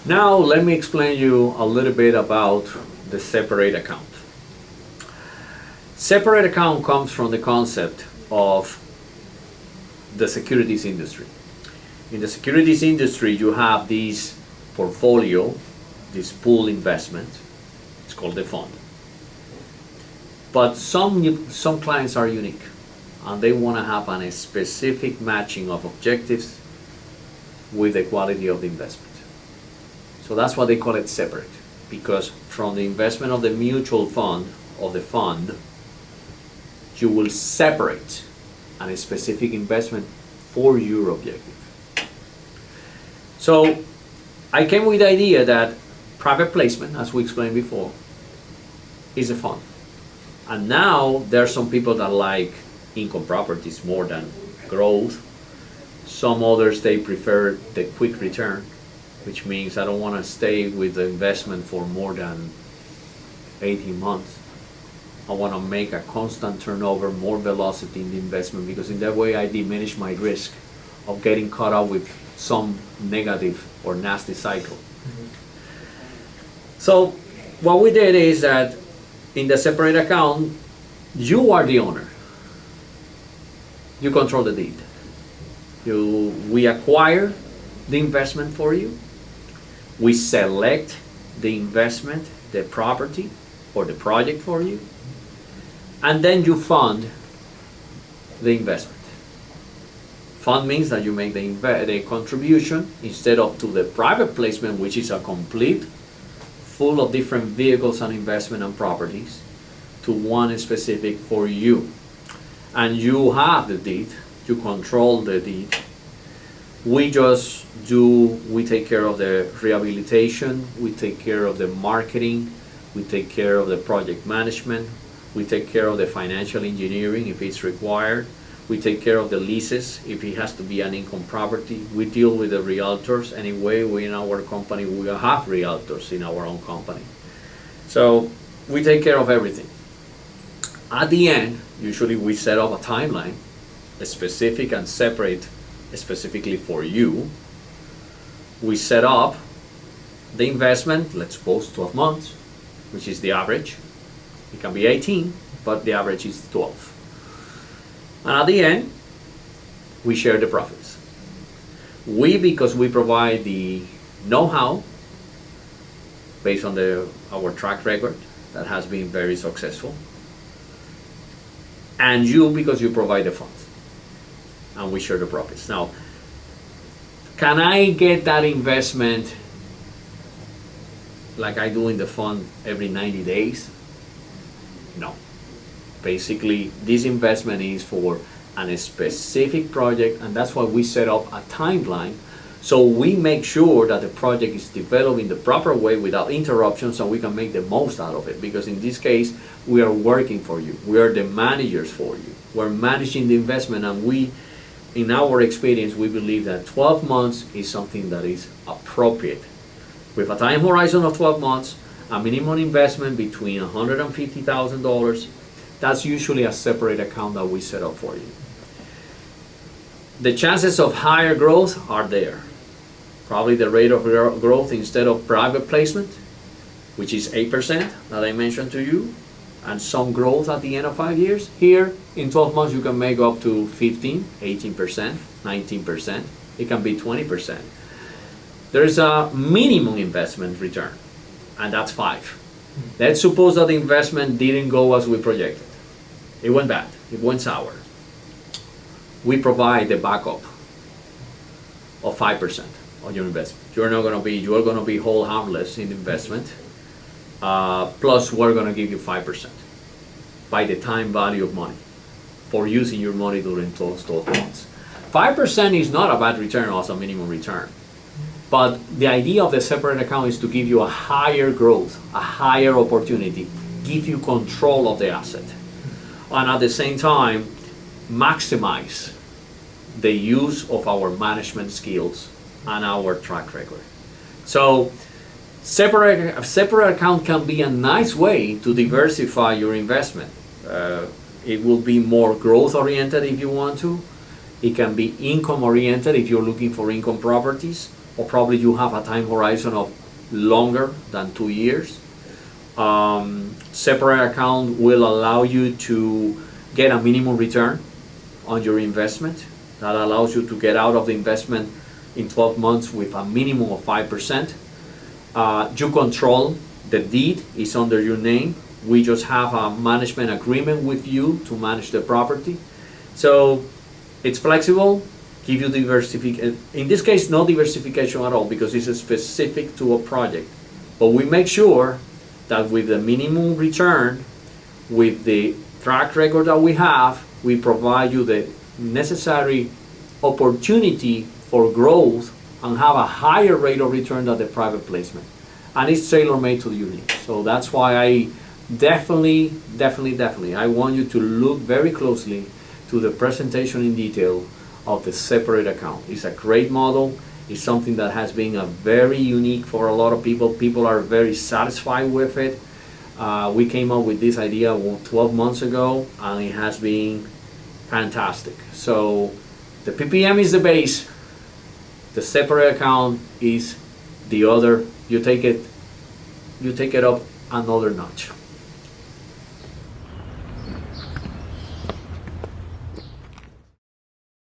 Now let me explain you a little bit about the separate account. Separate account comes from the concept of the securities industry. In the securities industry, you have this portfolio, this pool investment. It's called the fund. But some clients are unique, and they want to have a specific matching of objectives with the quality of the investment. So that's why they call it separate, because from the investment of the mutual fund, of the fund, you will separate a specific investment for your objective. So I came with the idea that private placement, as we explained before, is a fund. And now there are some people that like income properties more than growth. Some others, they prefer the quick return, which means I don't want to stay with the investment for more than 18 months. I want to make a constant turnover, more velocity in the investment, because in that way I diminish my risk of getting caught up with some negative or nasty cycle. So what we did is that in the separate account, you are the owner. You control the deed. We acquire the investment for you. We select the investment, the property, or the project for you. And then you fund the investment. Fund means that you make the contribution instead of to the private placement, which is a complete, full of different vehicles and investment and properties, to one specific for you. And you have the deed, you control the deed. We take care of the rehabilitation, we take care of the marketing, we take care of the project management, we take care of the financial engineering if it's required. We take care of the leases if it has to be an income property. We deal with the realtors. Anyway, in our company, we have realtors in our own company. So we take care of everything. At the end, usually we set up a timeline, a specific and separate specifically for you. We set up the investment, let's suppose 12 months, which is the average. It can be 18, but the average is 12. And at the end, we share the profits. Because we provide the know-how based on our track record that has been very successful. And you, because you provide the funds. And we share the profits. Now, can I get that investment like I do in the fund every 90 days? No. Basically, this investment is for a specific project, and that's why we set up a timeline. So we make sure that the project is developed in the proper way without interruptions, so we can make the most out of it. Because in this case, we are working for you. We are the managers for you. We're managing the investment, and in our experience, we believe that 12 months is something that is appropriate. With a time horizon of 12 months, a minimum investment between $150,000, that's usually a separate account that we set up for you. The chances of higher growth are there. Probably the rate of growth instead of private placement, which is 8% that I mentioned to you, and some growth at the end of 5 years. Here, in 12 months, you can make up to 15, 18%, 19%. It can be 20%. There's a minimum investment return, and that's 5. Let's suppose that the investment didn't go as we projected. It went bad. It went sour. We provide the backup of 5% on your investment. You're going to be whole harmless in investment. Plus, we're going to give you 5% by the time value of money for using your money during those 12 months. 5% is not a bad return as a minimum return. But the idea of the separate account is to give you a higher growth, a higher opportunity, give you control of the asset, and at the same time, maximize the use of our management skills and our track record. So, a separate account can be a nice way to diversify your investment. It will be more growth oriented if you want to. It can be income oriented if you're looking for income properties. or probably you have a time horizon of longer than 2 years. Separate account will allow you to get a minimum return on your investment. That allows you to get out of the investment in 12 months with a minimum of 5%. You control the deed, is under your name. We just have a management agreement with you to manage the property. So it's flexible, give you diversification. In this case, no diversification at all because it's specific to a project. But we make sure that with the minimum return, with the track record that we have, we provide you the necessary opportunity for growth and have a higher rate of return than the private placement. And it's tailor-made to your needs. So that's why I definitely, I want you to look very closely to the presentation in detail of the separate account. It's a great model. It's something that has been a very unique for a lot of people. People are very satisfied with it. We came up with this idea 12 months ago, and it has been fantastic. So the PPM is the base. The separate account is the other. You take it up another notch.